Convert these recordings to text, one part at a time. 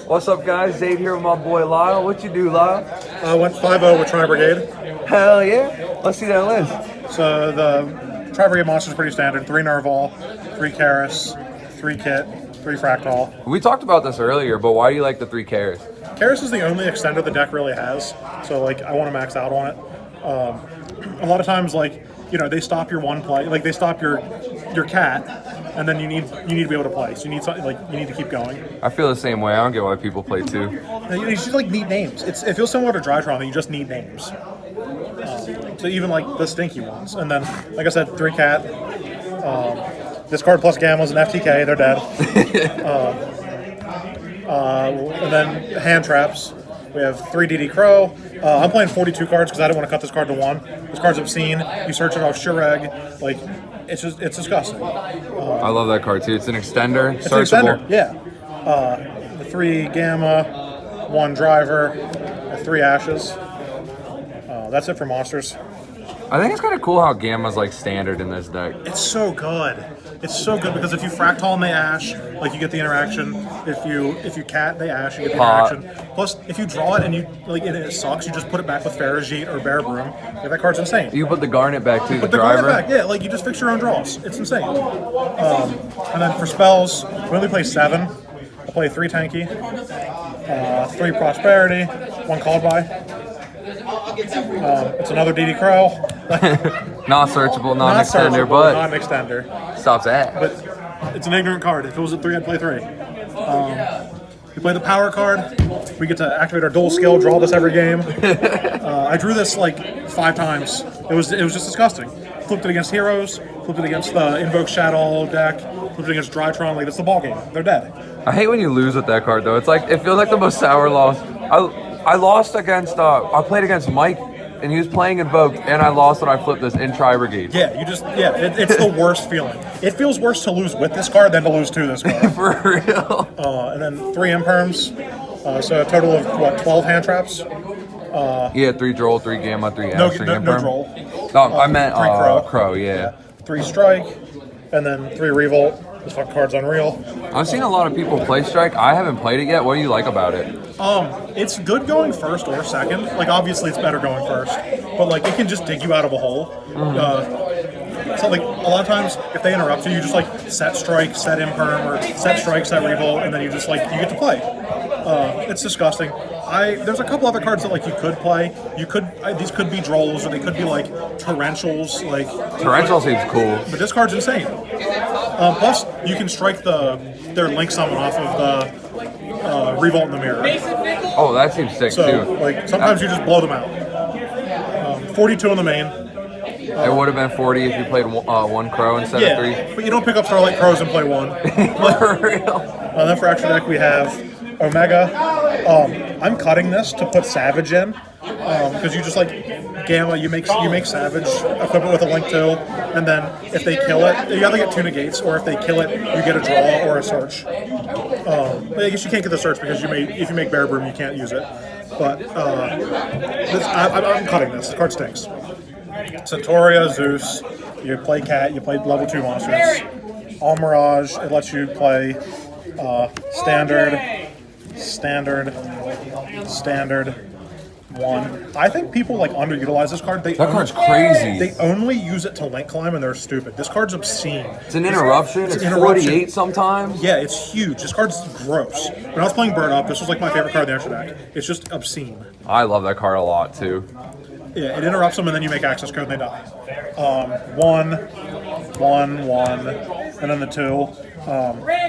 What's up, guys? Zade here with my boy Lyle. What you do, Lyle? I went 5-0 with Tri-Brigade. Hell yeah. Let's see that list. So the Tri-Brigade monster is pretty standard. 3 Narval, 3 Karis, 3 Kit, 3 Fractal. We talked about this earlier, but why do you like the 3 Karis? Karis is the only extender the deck really has, so like I want to max out on it. A lot of times, like, you know, they stop your one play, like they stop your cat, and then you need to be able to play. So you need something like you need to keep going. I feel the same way. I don't get why people play 2. You just like need names. It feels similar to Drytron, that you just need names. So even like the stinky ones, and then like I said, 3 cat. This card plus Gamma's an FTK. They're dead. And then hand traps. We have 3 DD Crow. I'm playing 42 cards because I didn't want to cut this card to 1. This card's obscene. You search it off Shureg. Like, it's disgusting. I love that card too. It's an extender. It's an extender, yeah. The 3 Gamma, 1 Driver, 3 Ashes. That's it for monsters. I think it's kind of cool how Gamma's like standard in this deck. It's so good. It's so good because if you Fractal and they Ash, like you get the interaction. If you cat, they Ash, you get the interaction. Plus, if you draw it and you like it sucks, you just put it back with Farajit or Bear Broom. Yeah, that card's insane. You put the Garnet back too, the Garnet driver. back, yeah, like you just fix your own draws. It's insane. And then for spells, we only play 7. I play 3 Tanky, 3 Prosperity, 1 Called By. It's another DD Crow. Not searchable, non-extender, but non-extender. stops at. But it's an ignorant card. If it was a 3, I'd play 3. We play the power card. We get to activate our dual skill, draw this every game. I drew this like 5 times. It was just disgusting. Flipped it against heroes. Flipped it against the Invoke Shadow deck. Flipped it against Drytron. Like, that's the ball game. They're dead. I hate when you lose with that card though. It's like it feels like the most sour loss. I lost against I played against Mike and he was playing Invoke and I lost when I flipped this in Tri-Brigade. Yeah, it's the worst feeling. It feels worse to lose with this card than to lose to this card. For real. And then 3 Imperms. So a total of what, 12 hand traps? Yeah, 3 Droll, 3 Gamma, 3 Ash, 3 No Imperm. Droll. No, I meant 3 Crow, yeah. 3 Strike, and then 3 Revolt. This fucking card's unreal. I've seen a lot of people play Strike. I haven't played it yet. What do you like about it? It's good going first or second. Like, obviously it's better going first, but like it can just dig you out of a hole. So like a lot of times if they interrupt you, you just like set Strike, set Imperm, or set Strike, set Revolt, and then you just like you get to play. It's disgusting. There's a couple other cards that like you could play. These could be Drolls or they could be like Torrentials. Like Torrential seems cool. But this card's insane. Plus, you can strike their Link Summon off of the Revolt in the Mirror. Oh, that seems sick So, too. like, sometimes you just blow them out. 42 in the main. It would have been 40 if you played 1 Crow instead of 3. But you don't pick up Starlight Crows and play 1. For real. Then for extra deck, we have Omega. I'm cutting this to put Savage in. Because you just like Gamma, you make Savage, equip it with a Link 2, and then if they kill it, you either get 2 negates, or if they kill it, you get a draw or a search. I guess you can't get the search because if you make Bear Broom, you can't use it. But I'm cutting this. The card stinks. Centauria, Zeus, you play Cat, you play level 2 monsters. All Mirage, it lets you play Standard, 1. I think people like underutilize this card. That card's crazy. They only use it to link climb and they're stupid. This card's obscene. It's an interruption. It's 48 sometimes. Yeah, it's huge. This card's gross. When I was playing Burn Up, this was like my favorite card in the extra deck. It's just obscene. I love that card a lot too. Yeah, it interrupts them and then you make access code and they die. 1, 1, and then the 2.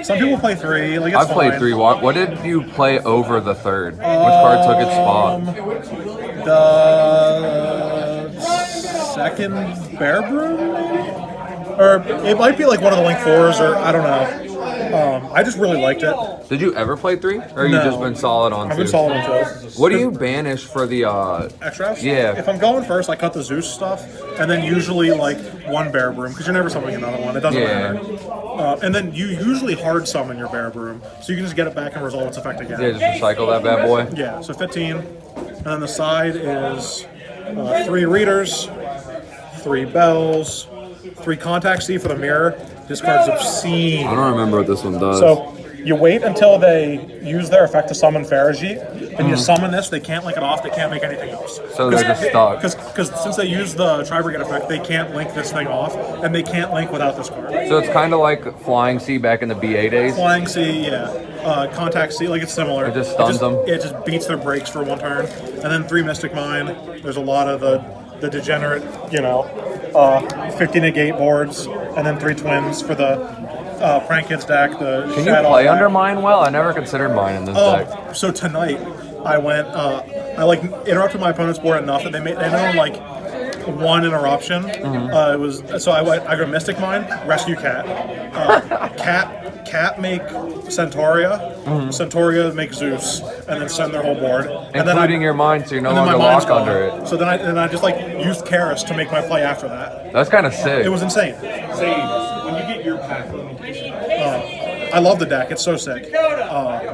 Some people play 3. Like, it's I played fine. 3. What did you play over the 3rd? Which card took its spot? The second Bear Broom, maybe? Or it might be like one of the Link 4s, or I don't know. I just really liked it. Did you ever play 3? Or you just been solid on 2? I've been solid on 2. What do you banish for the Extras? Yeah. If I'm going first, I cut the Zeus stuff, and then usually like 1 Bear Broom, because you're never summoning another one. It doesn't matter. And then you usually hard summon your Bear Broom, so you can just get it back and resolve its effect again. Yeah, just recycle that bad boy. Yeah, so 15. And then the side is 3 Readers, 3 Bells, 3 Contact C for the mirror. This card's obscene. I don't remember what this one does. So You wait until they use their effect to summon Farajit, and you summon this. They can't link it off. They can't make anything else. So they're just stuck. Because since they use the Tri-Brigade effect, they can't link this thing off, and they can't link without this card. So it's kind of like Flying Sea back in the BA days. Flying Sea, yeah. Contact Sea, like it's similar. It just stuns them. It just beats their brakes for one turn. And then 3 Mystic Mine. There's a lot of the degenerate, 50 negate boards, and then 3 twins for the Prank Kids deck. Can you play under mine well? I never considered mine in this deck. So tonight, I went, I interrupted my opponent's board enough that they made one interruption. I go Mystic Mine, Rescue Cat. Cat make Centauria, Centauria make Zeus, and then send their whole board. Including your mind, so you're no longer locked under it. So then I just used Karis to make my play after that. That's kind of sick. It was insane. When you get your pack limitation. I love the deck. It's so sick.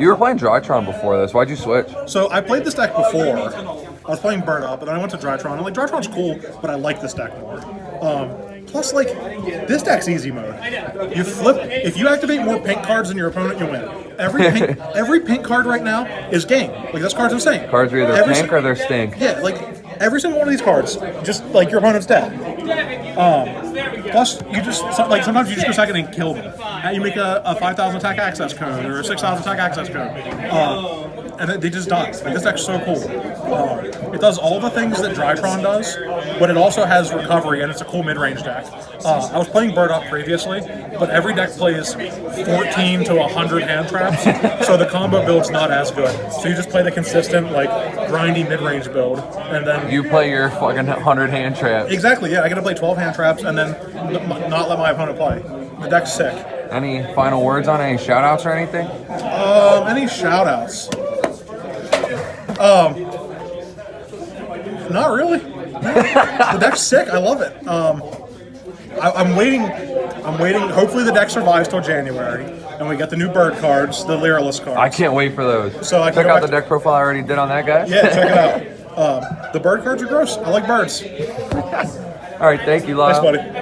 You were playing Drytron before this. Why'd you switch? So I played this deck before. I was playing Bird Up, and then I went to Drytron. I'm like, Drytron's cool, but I like this deck more. Plus, this deck's easy mode. You flip. If you activate more pink cards than your opponent, you win. Every pink card right now is game. This card's insane. Cards are either pink or they're stink. Yeah, every single one of these cards, just your opponent's dead. Plus, you just sometimes you just go second and kill them. You make a 5,000 attack access code or a 6,000 attack access code. And they just die. This deck's so cool. It does all the things that Drytron does, but it also has recovery, and it's a cool mid-range deck. I was playing Bird Up previously, but every deck plays 14 to 100 hand traps, so the combo build's not as good. So you just play the consistent, grindy mid-range build, and then you play your fucking 100 hand traps. Exactly. Yeah, I gotta play 12 hand traps and then not let my opponent play. The deck's sick. Any final words on any shout-outs or anything? Any shout-outs? Not really. The deck's sick. I love it. I'm waiting. Hopefully the deck survives till January, and we get the new bird cards, the Lyralist cards. I can't wait for those. So I can check out the deck profile I already did on that guy. Yeah, check it out. The bird cards are gross. I like birds. All right, thank you, Lyle. Thanks, buddy.